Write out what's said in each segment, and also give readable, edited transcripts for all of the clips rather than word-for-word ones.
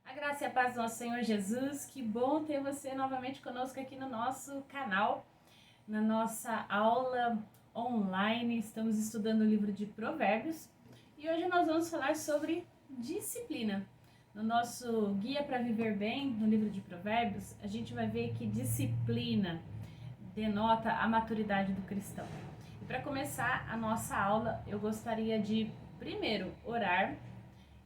A graça e a paz do nosso Senhor Jesus, que bom ter você novamente conosco aqui no nosso canal, na nossa aula online. Estamos estudando o livro de Provérbios e hoje nós vamos falar sobre disciplina. No nosso Guia para Viver Bem, no livro de Provérbios, a gente vai ver que disciplina denota a maturidade do cristão. E para começar a nossa aula, eu gostaria de, primeiro, orar.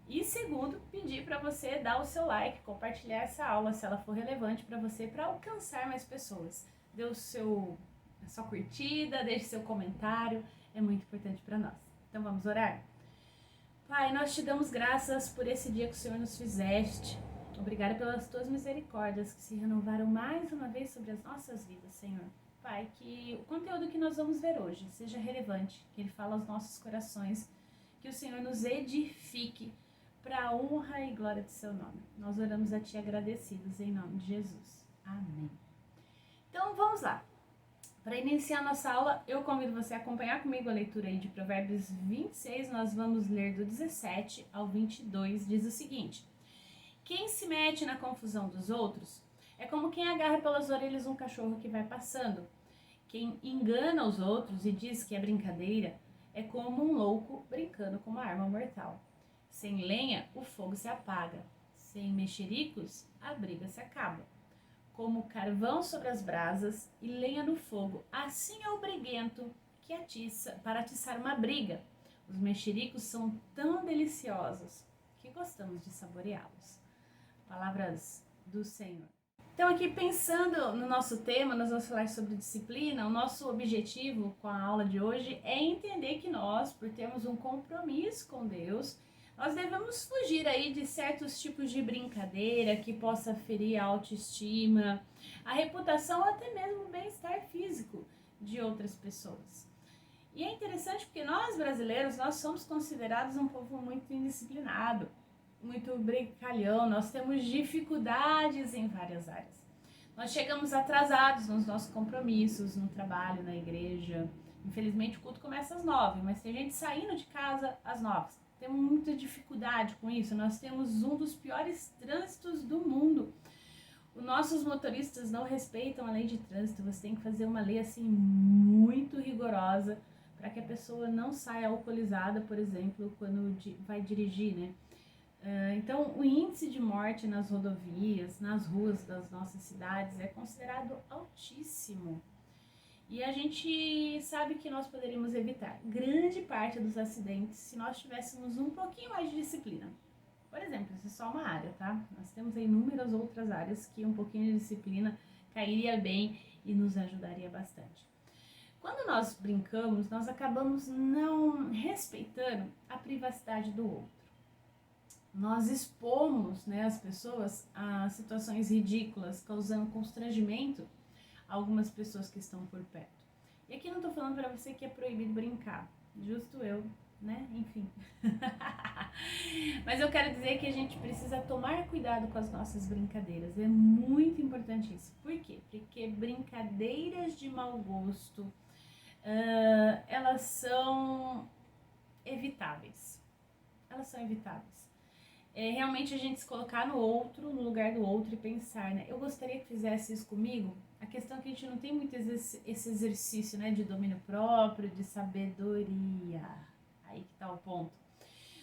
E segundo, pedir para você dar o seu like, compartilhar essa aula se ela for relevante para você, para alcançar mais pessoas. Dê a sua curtida, deixe seu comentário, é muito importante para nós. Então vamos orar? Pai, nós te damos graças por esse dia que o Senhor nos fizeste. Obrigada pelas tuas misericórdias que se renovaram mais uma vez sobre as nossas vidas, Senhor. Pai, que o conteúdo que nós vamos ver hoje seja relevante, que ele fale aos nossos corações, que o Senhor nos edifique para a honra e glória do seu nome. Nós oramos a Ti agradecidos em nome de Jesus. Amém. Então vamos lá. Para iniciar nossa aula, eu convido você a acompanhar comigo a leitura aí de Provérbios 26. Nós vamos ler do 17 ao 22. Diz o seguinte: quem se mete na confusão dos outros é como quem agarra pelas orelhas um cachorro que vai passando. Quem engana os outros e diz que é brincadeira é como um louco brincando com uma arma mortal. Sem lenha, o fogo se apaga. Sem mexericos, a briga se acaba. Como carvão sobre as brasas e lenha no fogo, assim é o briguento que atiça para atiçar uma briga. Os mexericos são tão deliciosos que gostamos de saboreá-los. Palavras do Senhor. Então, aqui pensando no nosso tema, nós vamos falar sobre disciplina. O nosso objetivo com a aula de hoje é entender que nós, por termos um compromisso com Deus, nós devemos fugir aí de certos tipos de brincadeira que possa ferir a autoestima, a reputação ou até mesmo o bem-estar físico de outras pessoas. E é interessante porque nós brasileiros, nós somos considerados um povo muito indisciplinado, muito brincalhão, nós temos dificuldades em várias áreas. Nós chegamos atrasados nos nossos compromissos, no trabalho, na igreja. Infelizmente o culto começa às 9, mas tem gente saindo de casa às 9. Temos muita dificuldade com isso. Nós temos um dos piores trânsitos do mundo. Os nossos motoristas não respeitam a lei de trânsito. Você tem que fazer uma lei assim muito rigorosa para que a pessoa não saia alcoolizada, por exemplo, quando vai dirigir, né? Então, o índice de morte nas rodovias, nas ruas das nossas cidades é considerado altíssimo. E a gente sabe que nós poderíamos evitar grande parte dos acidentes se nós tivéssemos um pouquinho mais de disciplina. Por exemplo, isso é só uma área, tá? Nós temos aí inúmeras outras áreas que um pouquinho de disciplina cairia bem e nos ajudaria bastante. Quando nós brincamos, nós acabamos não respeitando a privacidade do outro. Nós expomos, né, as pessoas a situações ridículas, causando constrangimento a algumas pessoas que estão por perto. E aqui não estou falando para você que é proibido brincar, justo eu, né? Enfim. Mas eu quero dizer que a gente precisa tomar cuidado com as nossas brincadeiras. É muito importante isso. Por quê? Porque brincadeiras de mau gosto, elas são evitáveis. Elas são evitáveis. Realmente a gente se colocar no outro, no lugar do outro e pensar, né? Eu gostaria que fizesse isso comigo. A questão é que a gente não tem muito esse exercício, né, de domínio próprio, de sabedoria. Aí que tá o ponto.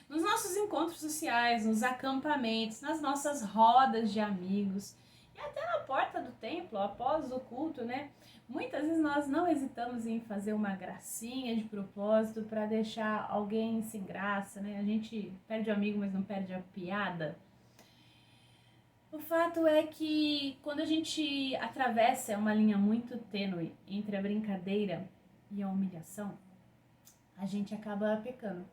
Nos nossos encontros sociais, nos acampamentos, nas nossas rodas de amigos e até na porta do templo, após o culto, né? Muitas vezes nós não hesitamos em fazer uma gracinha de propósito para deixar alguém sem graça, né? A gente perde o amigo, mas não perde a piada. O fato é que quando a gente atravessa uma linha muito tênue entre a brincadeira e a humilhação, a gente acaba pecando.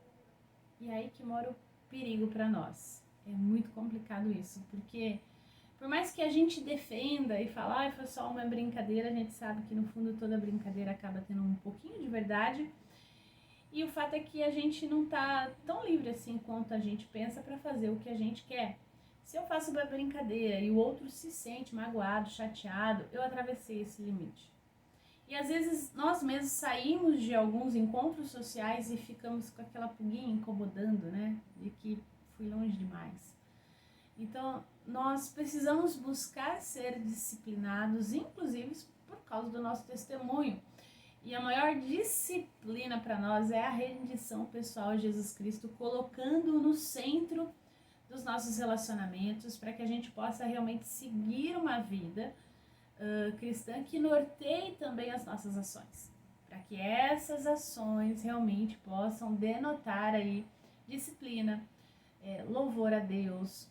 E é aí que mora o perigo para nós. É muito complicado isso, porque por mais que a gente defenda e fale, foi só uma brincadeira, a gente sabe que no fundo toda brincadeira acaba tendo um pouquinho de verdade. E o fato é que a gente não tá tão livre assim quanto a gente pensa para fazer o que a gente quer. Se eu faço uma brincadeira e o outro se sente magoado, chateado, eu atravessei esse limite. E às vezes nós mesmos saímos de alguns encontros sociais e ficamos com aquela pulguinha incomodando, né? De que fui longe demais. Então, nós precisamos buscar ser disciplinados, inclusive por causa do nosso testemunho. E a maior disciplina para nós é a rendição pessoal a Jesus Cristo, colocando no centro dos nossos relacionamentos, para que a gente possa realmente seguir uma vida cristã que norteie também as nossas ações, para que essas ações realmente possam denotar aí disciplina, louvor a Deus.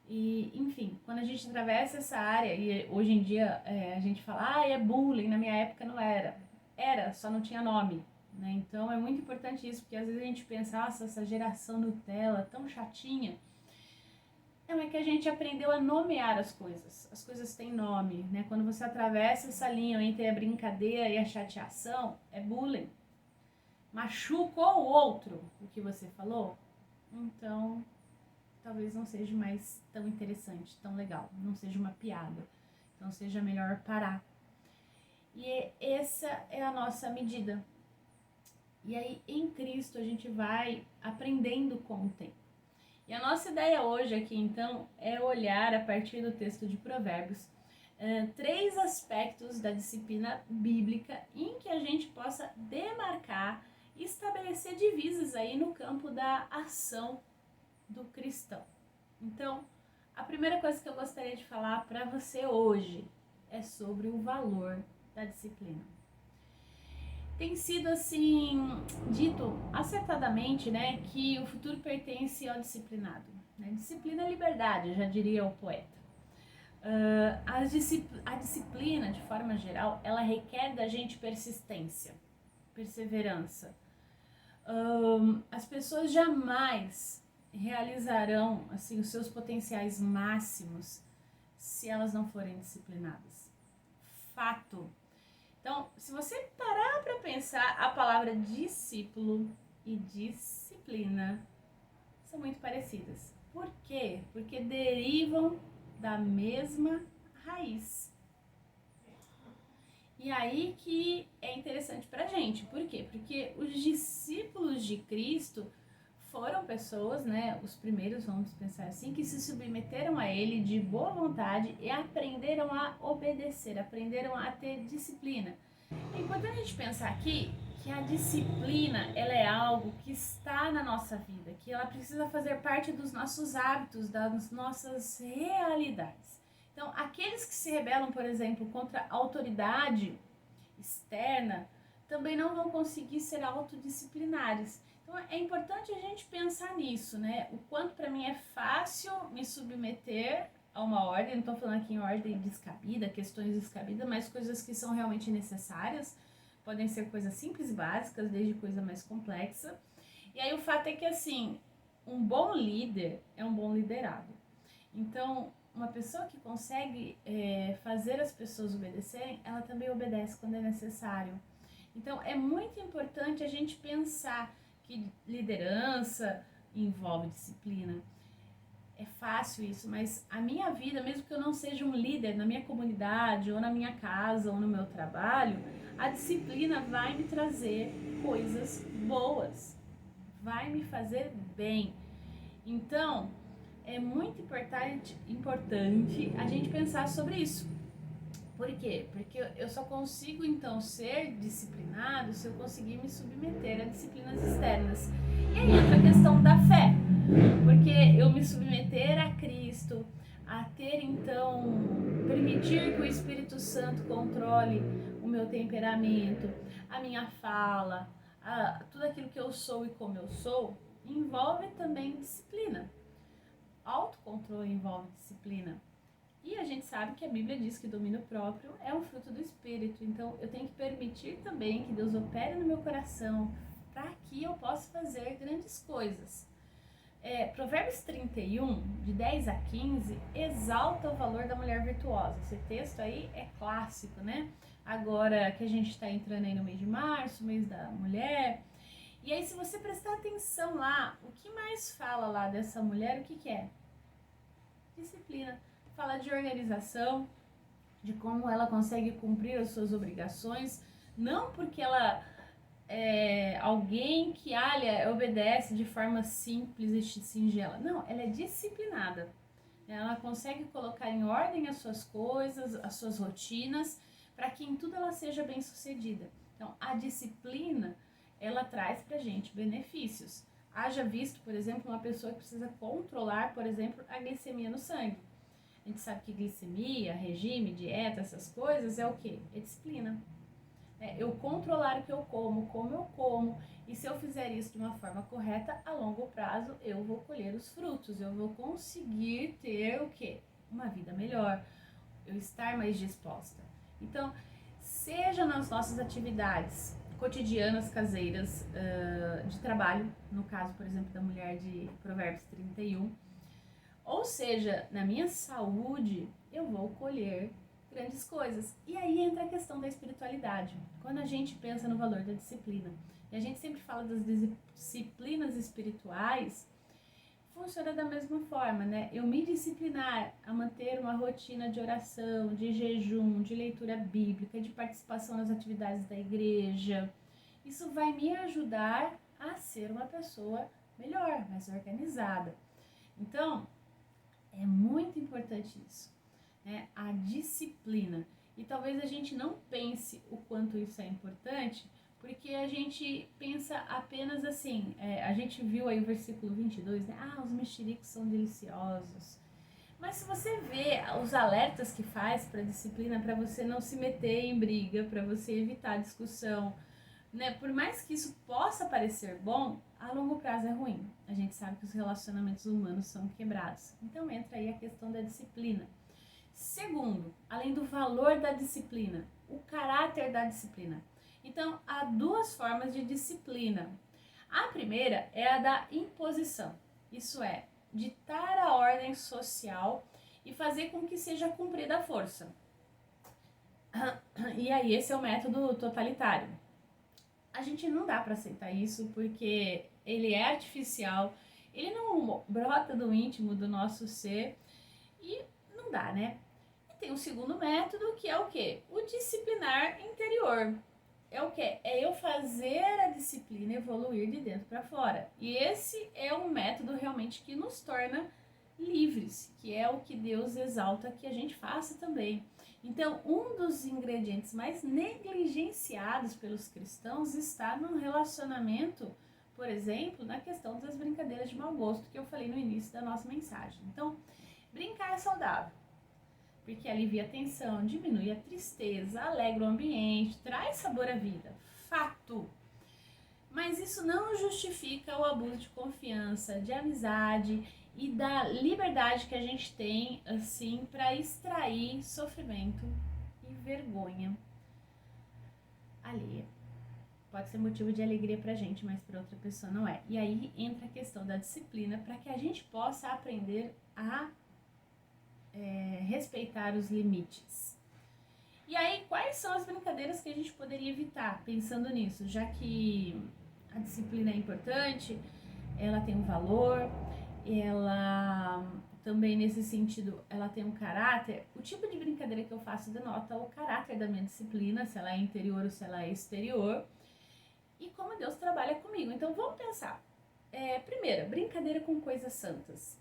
E, enfim, quando a gente atravessa essa área, e hoje em dia a gente fala, é bullying, na minha época não era. Era, só não tinha nome, né? Então é muito importante isso, porque às vezes a gente pensa, nossa, essa geração Nutella tão chatinha. É que a gente aprendeu a nomear as coisas têm nome, né? Quando você atravessa essa linha entre a brincadeira e a chateação, é bullying. Machucou o outro, o que você falou, então talvez não seja mais tão interessante, tão legal, não seja uma piada, então seja melhor parar. E essa é a nossa medida. E aí em Cristo a gente vai aprendendo com o tempo. E a nossa ideia hoje aqui então é olhar a partir do texto de Provérbios 3 aspectos da disciplina bíblica em que a gente possa demarcar e estabelecer divisas aí no campo da ação do cristão. Então, a primeira coisa que eu gostaria de falar para você hoje é sobre o valor da disciplina. Tem sido assim dito acertadamente, né, que o futuro pertence ao disciplinado. Né? Disciplina é liberdade, já diria o poeta. A disciplina, de forma geral, ela requer da gente persistência, perseverança. As pessoas jamais realizarão assim os seus potenciais máximos se elas não forem disciplinadas. Fato. Então, se você parar para pensar, a palavra discípulo e disciplina são muito parecidas. Por quê? Porque derivam da mesma raiz. E aí que é interessante pra gente. Por quê? Porque os discípulos de Cristo foram pessoas, né, os primeiros, vamos pensar assim, que se submeteram a ele de boa vontade e aprenderam a obedecer, aprenderam a ter disciplina. É importante a gente pensar aqui que a disciplina, ela é algo que está na nossa vida, que ela precisa fazer parte dos nossos hábitos, das nossas realidades. Então, aqueles que se rebelam, por exemplo, contra a autoridade externa, também não vão conseguir ser autodisciplinares. Então é importante a gente pensar nisso, né? O quanto para mim é fácil me submeter a uma ordem, não estou falando aqui em ordem descabida, questões descabidas, mas coisas que são realmente necessárias, podem ser coisas simples e básicas, desde coisa mais complexa. E aí o fato é que assim, um bom líder é um bom liderado. Então, uma pessoa que consegue fazer as pessoas obedecerem, ela também obedece quando é necessário. Então, é muito importante a gente pensar que liderança envolve disciplina. É fácil isso, mas a minha vida, mesmo que eu não seja um líder na minha comunidade, ou na minha casa, ou no meu trabalho, a disciplina vai me trazer coisas boas, vai me fazer bem. Então, é muito importante a gente pensar sobre isso. Por quê? Porque eu só consigo então ser disciplinado se eu conseguir me submeter a disciplinas externas. E aí entra a questão da fé, porque eu me submeter a Cristo, a ter então, permitir que o Espírito Santo controle o meu temperamento, a minha fala, tudo aquilo que eu sou e como eu sou, envolve também disciplina. Autocontrole envolve disciplina. E a gente sabe que a Bíblia diz que domínio próprio é um fruto do Espírito. Então, eu tenho que permitir também que Deus opere no meu coração para que eu possa fazer grandes coisas. Provérbios 31, de 10 a 15, exalta o valor da mulher virtuosa. Esse texto aí é clássico, né? Agora que a gente está entrando aí no mês de março, mês da mulher. E aí, se você prestar atenção lá, o que mais fala lá dessa mulher, o que é? Disciplina. Fala de organização, de como ela consegue cumprir as suas obrigações, não porque ela é alguém que obedece de forma simples e singela. Não, ela é disciplinada. Ela consegue colocar em ordem as suas coisas, as suas rotinas, para que em tudo ela seja bem sucedida. Então, a disciplina, ela traz para a gente benefícios. Haja visto, por exemplo, uma pessoa que precisa controlar, por exemplo, a glicemia no sangue. A gente sabe que glicemia, regime, dieta, essas coisas é o quê? É disciplina. Eu controlar o que eu como eu como, e se eu fizer isso de uma forma correta, a longo prazo eu vou colher os frutos, eu vou conseguir ter o quê? Uma vida melhor, eu estar mais disposta. Então, seja nas nossas atividades cotidianas, caseiras, de trabalho, no caso, por exemplo, da mulher de Provérbios 31, ou seja, na minha saúde, eu vou colher grandes coisas. E aí entra a questão da espiritualidade. Quando a gente pensa no valor da disciplina, e a gente sempre fala das disciplinas espirituais, funciona da mesma forma, né? Eu me disciplinar a manter uma rotina de oração, de jejum, de leitura bíblica, de participação nas atividades da igreja, isso vai me ajudar a ser uma pessoa melhor, mais organizada. Então, é muito importante isso, né? A disciplina. E talvez a gente não pense o quanto isso é importante, porque a gente pensa apenas assim, a gente viu aí o versículo 22, né? Os mexericos são deliciosos. Mas se você vê os alertas que faz para disciplina, para você não se meter em briga, para você evitar discussão, né? Por mais que isso possa parecer bom, a longo prazo é ruim. A gente sabe que os relacionamentos humanos são quebrados. Então entra aí a questão da disciplina. Segundo, além do valor da disciplina, o caráter da disciplina. Então, há duas formas de disciplina. A primeira é a da imposição. Isso é, ditar a ordem social e fazer com que seja cumprida a força. E aí esse é o método totalitário. A gente não dá para aceitar isso porque ele é artificial, ele não brota do íntimo do nosso ser e não dá, né? E tem um segundo método que é o quê? O disciplinar interior. É o quê? É eu fazer a disciplina evoluir de dentro para fora. E esse é um método realmente que nos torna livres, que é o que Deus exalta que a gente faça também. Então, um dos ingredientes mais negligenciados pelos cristãos está no relacionamento, por exemplo, na questão das brincadeiras de mau gosto, que eu falei no início da nossa mensagem. Então, brincar é saudável, porque alivia a tensão, diminui a tristeza, alegra o ambiente, traz sabor à vida. Fato! Mas isso não justifica o abuso de confiança, de amizade e da liberdade que a gente tem, assim, para extrair sofrimento e vergonha alheia. Pode ser motivo de alegria pra gente, mas para outra pessoa não é. E aí entra a questão da disciplina para que a gente possa aprender a respeitar os limites. E aí, quais são as brincadeiras que a gente poderia evitar pensando nisso? Já que a disciplina é importante, ela tem um valor, ela também nesse sentido, ela tem um caráter. O tipo de brincadeira que eu faço denota o caráter da minha disciplina, se ela é interior ou se ela é exterior, e como Deus trabalha comigo. Então vamos pensar. Primeiro, brincadeira com coisas santas.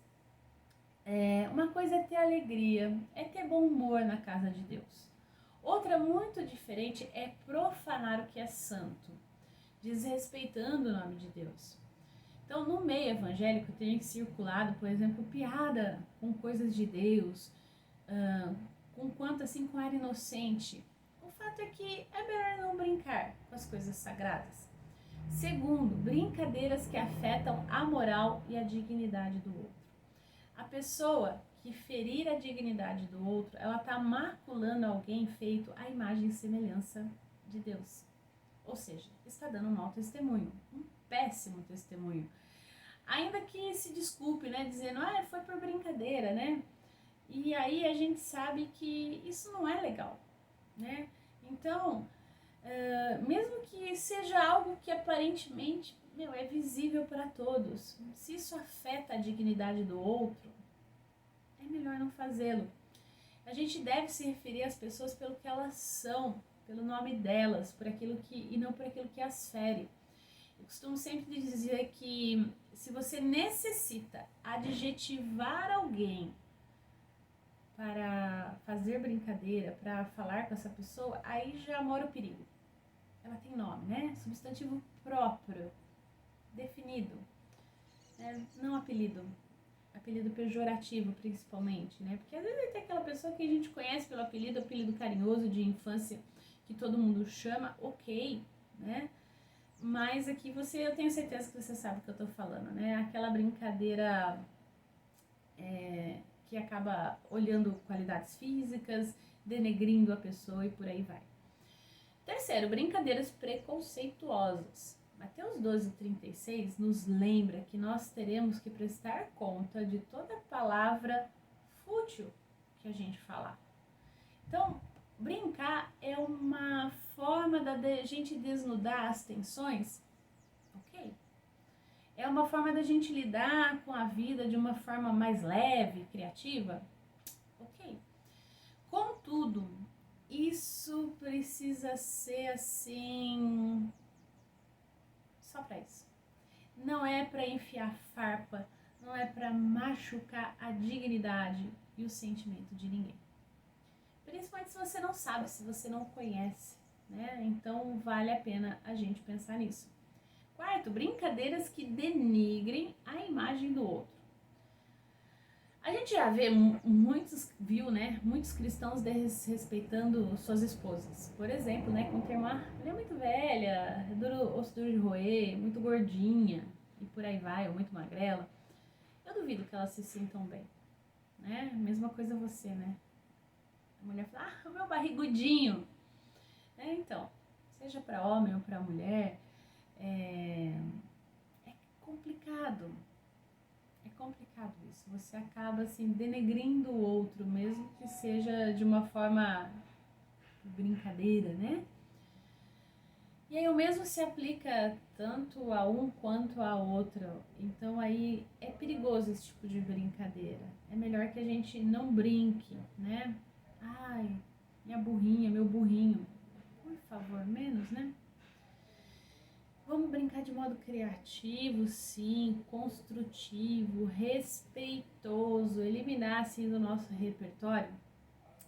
Uma coisa é ter alegria, é ter bom humor na casa de Deus. Outra muito diferente é profanar o que é santo, desrespeitando o nome de Deus. Então, no meio evangélico tem circulado, por exemplo, piada com coisas de Deus, com quanto assim, com ar inocente. O fato é que é melhor não brincar com as coisas sagradas. Segundo, brincadeiras que afetam a moral e a dignidade do outro. A pessoa que ferir a dignidade do outro, ela está maculando alguém feito à imagem e semelhança de Deus. Ou seja, está dando um mau testemunho, um péssimo testemunho. Ainda que se desculpe, né, dizendo, foi por brincadeira, né? E aí a gente sabe que isso não é legal, né? Então, mesmo que seja algo que aparentemente, é visível para todos, se isso afeta a dignidade do outro, é melhor não fazê-lo. A gente deve se referir às pessoas pelo que elas são, pelo nome delas, e não por aquilo que as fere. Eu costumo sempre dizer que se você necessita adjetivar alguém para fazer brincadeira, para falar com essa pessoa, aí já mora o perigo. Ela tem nome, né? Substantivo próprio, definido, não apelido. Apelido pejorativo, principalmente, né? Porque às vezes tem aquela pessoa que a gente conhece pelo apelido carinhoso de infância, que todo mundo chama, ok, né? Mas aqui eu tenho certeza que você sabe o que eu tô falando, né? Aquela brincadeira que acaba olhando qualidades físicas, denegrindo a pessoa e por aí vai. Terceiro, brincadeiras preconceituosas. Mateus 12:36 nos lembra que nós teremos que prestar conta de toda palavra fútil que a gente falar. Então, brincar é uma forma da gente desnudar as tensões, ok? É uma forma da gente lidar com a vida de uma forma mais leve, criativa, ok? Contudo, isso precisa ser assim, só para isso. Não é para enfiar farpa, não é para machucar a dignidade e o sentimento de ninguém. Principalmente se você não sabe, se você não conhece, né? Então vale a pena a gente pensar nisso. Quarto, brincadeiras que denigrem a imagem do outro. A gente já viu, né, muitos cristãos desrespeitando suas esposas. Por exemplo, né, com o termo, ela é muito velha, osso duro de roer, muito gordinha, e por aí vai, ou muito magrela. Eu duvido que elas se sintam bem, né? Mesma coisa você, né? A mulher fala, o meu barrigudinho. Então, seja para homem ou para mulher, é complicado. É complicado isso. Você acaba assim denegrindo o outro, mesmo que seja de uma forma brincadeira, né? E aí o mesmo se aplica tanto a um quanto a outro. Então aí é perigoso esse tipo de brincadeira. É melhor que a gente não brinque, né? Ai, minha burrinha, meu burrinho. Por favor, menos, né? Vamos brincar de modo criativo, sim, construtivo, respeitoso, eliminar assim do nosso repertório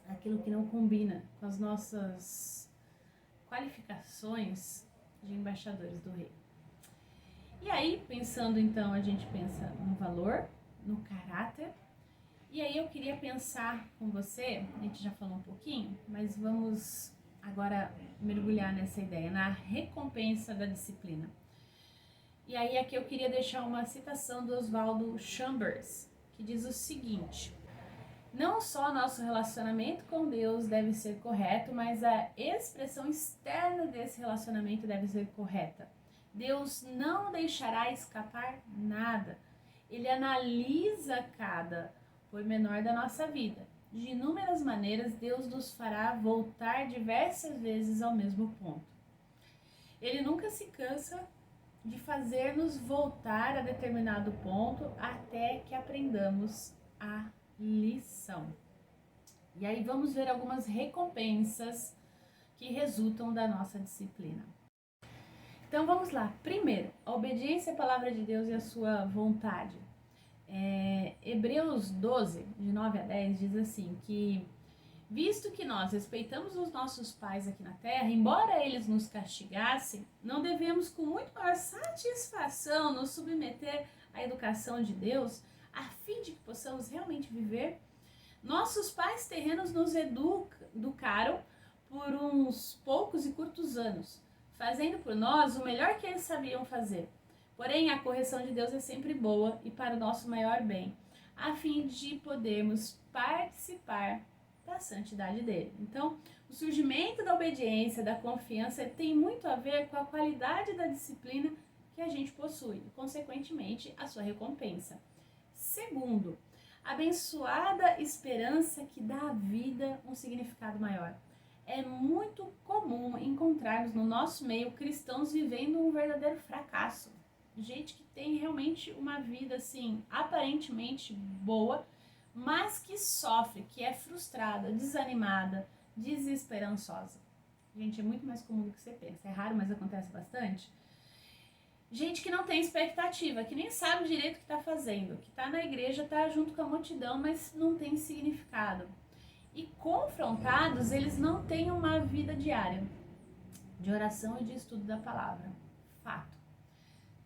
aquilo que não combina com as nossas qualificações de embaixadores do rei. E aí, pensando então, a gente pensa no valor, no caráter, e aí eu queria pensar com você, a gente já falou um pouquinho, mas vamos agora mergulhar nessa ideia, na recompensa da disciplina. E aí aqui eu queria deixar uma citação do Oswaldo Chambers, que diz o seguinte: não só nosso relacionamento com Deus deve ser correto, mas a expressão externa desse relacionamento deve ser correta. Deus não deixará escapar nada. Ele analisa cada pormenor da nossa vida. De inúmeras maneiras, Deus nos fará voltar diversas vezes ao mesmo ponto. Ele nunca se cansa de fazer-nos voltar a determinado ponto até que aprendamos a lição. E aí vamos ver algumas recompensas que resultam da nossa disciplina. Então vamos lá. Primeiro, a obediência à palavra de Deus e à sua vontade. Hebreus 12, de 9 a 10, diz assim que visto que nós respeitamos os nossos pais aqui na terra, embora eles nos castigassem, não devemos com muito maior satisfação nos submeter à educação de Deus, a fim de que possamos realmente viver. Nossos pais terrenos nos educaram por uns poucos e curtos anos, fazendo por nós o melhor que eles sabiam fazer. Porém, a correção de Deus é sempre boa e para o nosso maior bem, a fim de podermos participar da santidade dele. Então, o surgimento da obediência, da confiança, tem muito a ver com a qualidade da disciplina que a gente possui, e, consequentemente, a sua recompensa. Segundo, abençoada esperança que dá à vida um significado maior. É muito comum encontrarmos no nosso meio cristãos vivendo um verdadeiro fracasso. Gente que tem realmente uma vida assim, aparentemente boa, mas que sofre, que é frustrada, desanimada, desesperançosa. Gente, é muito mais comum do que você pensa. É raro, mas acontece bastante. Gente que não tem expectativa, que nem sabe direito o que está fazendo, que está na igreja, está junto com a multidão, mas não tem significado. E confrontados, eles não têm uma vida diária de oração e de estudo da palavra. Fato.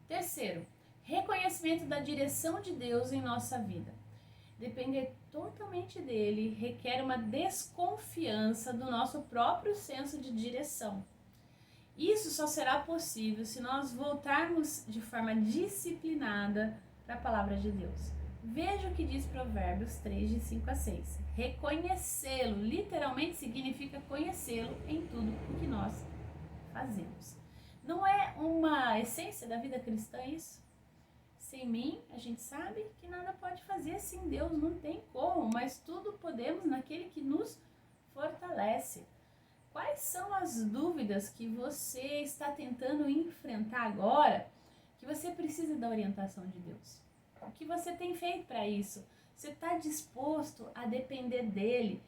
Terceiro, reconhecimento da direção de Deus em nossa vida. Depender totalmente dele requer uma desconfiança do nosso próprio senso de direção. Isso só será possível se nós voltarmos de forma disciplinada para a palavra de Deus. Veja o que diz Provérbios 3, de 5 a 6. Reconhecê-lo literalmente significa conhecê-lo em tudo o que nós fazemos. Não é uma essência da vida cristã isso? Sem mim, a gente sabe que nada pode fazer, sem Deus não tem como, mas tudo podemos naquele que nos fortalece. Quais são as dúvidas que você está tentando enfrentar agora, que você precisa da orientação de Deus? O que você tem feito para isso? Você está disposto a depender dele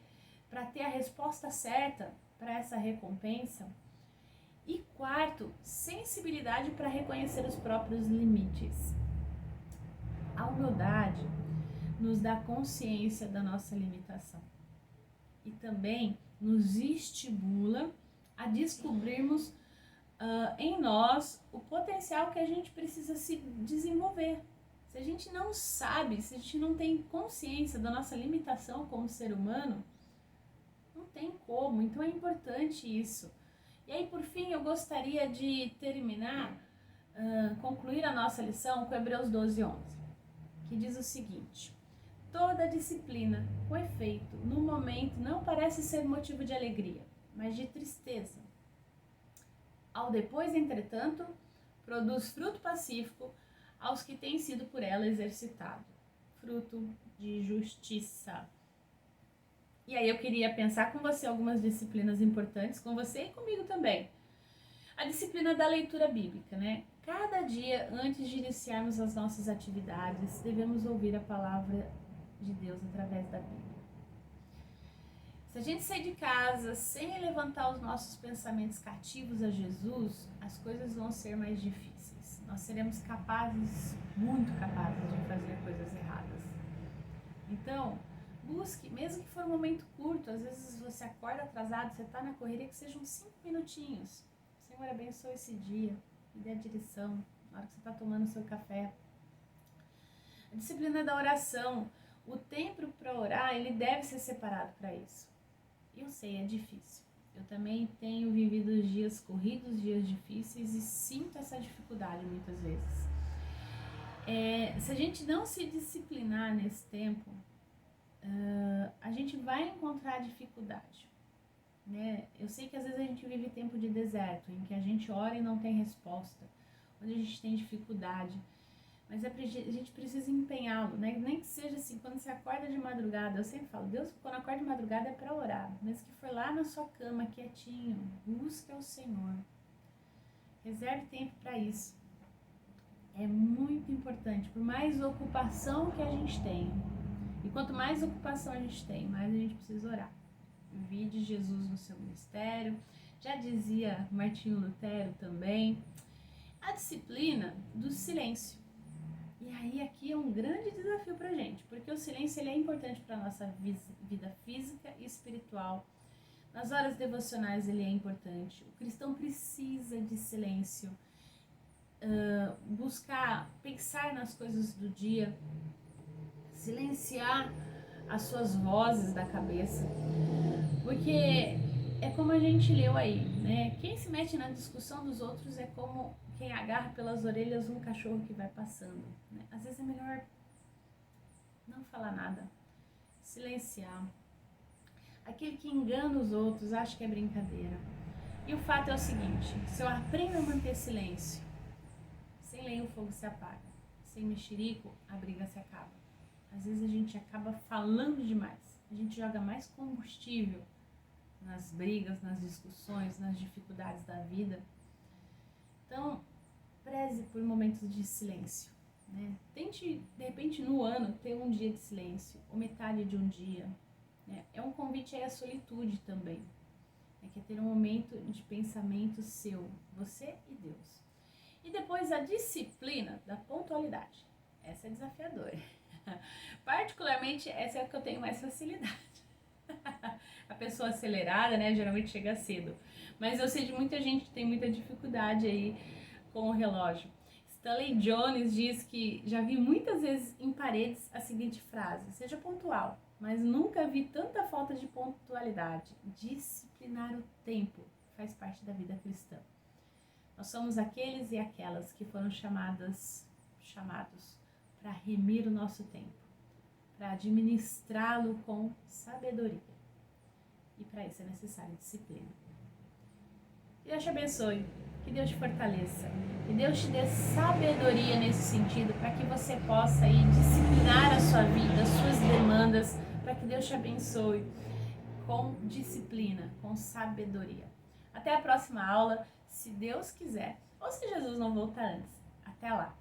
para ter a resposta certa para essa recompensa? E quarto, sensibilidade para reconhecer os próprios limites. A humildade nos dá consciência da nossa limitação e também nos estimula a descobrirmos em nós o potencial que a gente precisa se desenvolver. Se a gente não sabe, se a gente não tem consciência da nossa limitação como ser humano, não tem como. Então é importante isso. E aí, por fim, eu gostaria de terminar, concluir a nossa lição com Hebreus 12, 11, que diz o seguinte: toda disciplina, com efeito, no momento não parece ser motivo de alegria, mas de tristeza. Ao depois, entretanto, produz fruto pacífico aos que têm sido por ela exercitado, fruto de justiça. E aí eu queria pensar com você algumas disciplinas importantes, com você e comigo também. A disciplina da leitura bíblica, né? Cada dia, antes de iniciarmos as nossas atividades, devemos ouvir a palavra de Deus através da Bíblia. Se a gente sair de casa sem levantar os nossos pensamentos cativos a Jesus, as coisas vão ser mais difíceis. Nós seremos capazes, muito capazes, de fazer coisas erradas. Então, busque, mesmo que for um momento curto, às vezes você acorda atrasado, você está na correria, que sejam 5 minutinhos. Senhor, abençoe esse dia, me dê a direção, na hora que você está tomando o seu café. A disciplina da oração, o tempo para orar, ele deve ser separado para isso. Eu sei, é difícil. Eu também tenho vivido dias corridos, dias difíceis e sinto essa dificuldade muitas vezes. Se a gente não se disciplinar nesse tempo, a gente vai encontrar dificuldade, né? Eu sei que às vezes a gente vive tempo de deserto, em que a gente ora e não tem resposta, onde a gente tem dificuldade, mas a gente precisa empenhá-lo, né? Nem que seja assim, quando você acorda de madrugada, eu sempre falo, Deus, quando acorda de madrugada é para orar, mesmo que for lá na sua cama, quietinho, busque ao Senhor, reserve tempo para isso. É muito importante, por mais ocupação que a gente tenha. E quanto mais ocupação a gente tem, mais a gente precisa orar. Vide Jesus no seu ministério. Já dizia Martinho Lutero também. A disciplina do silêncio. E aí aqui é um grande desafio pra gente, porque o silêncio ele é importante para a nossa vida física e espiritual. Nas horas devocionais ele é importante. O cristão precisa de silêncio. Buscar, pensar nas coisas do dia, silenciar as suas vozes da cabeça, porque é como a gente leu aí, né? Quem se mete na discussão dos outros é como quem agarra pelas orelhas um cachorro que vai passando, né? Às vezes é melhor não falar nada, silenciar. Aquele que engana os outros acha que é brincadeira. E o fato é o seguinte: se eu aprendo a manter silêncio, sem lenha o fogo se apaga, sem mexerico a briga se acaba. Às vezes a gente acaba falando demais, a gente joga mais combustível nas brigas, nas discussões, nas dificuldades da vida. Então, preze por momentos de silêncio, né? Tente, de repente, no ano, ter um dia de silêncio, ou metade de um dia, né? É um convite aí à solitude também, né? Que é ter um momento de pensamento seu, você e Deus. E E depois a disciplina da pontualidade. Essa é desafiadora. Particularmente, essa é a que eu tenho mais facilidade. A pessoa acelerada, né, geralmente chega cedo. Mas eu sei de muita gente que tem muita dificuldade aí com o relógio. Stanley Jones diz que já vi muitas vezes em paredes a seguinte frase: seja pontual, mas nunca vi tanta falta de pontualidade. Disciplinar o tempo faz parte da vida cristã. Nós somos aqueles e aquelas que foram chamados para remir o nosso tempo, para administrá-lo com sabedoria. E para isso é necessária disciplina. Que Deus te abençoe, que Deus te fortaleça, que Deus te dê sabedoria nesse sentido, para que você possa aí disciplinar a sua vida, as suas demandas, para que Deus te abençoe com disciplina, com sabedoria. Até a próxima aula, se Deus quiser, ou se Jesus não voltar antes. Até lá!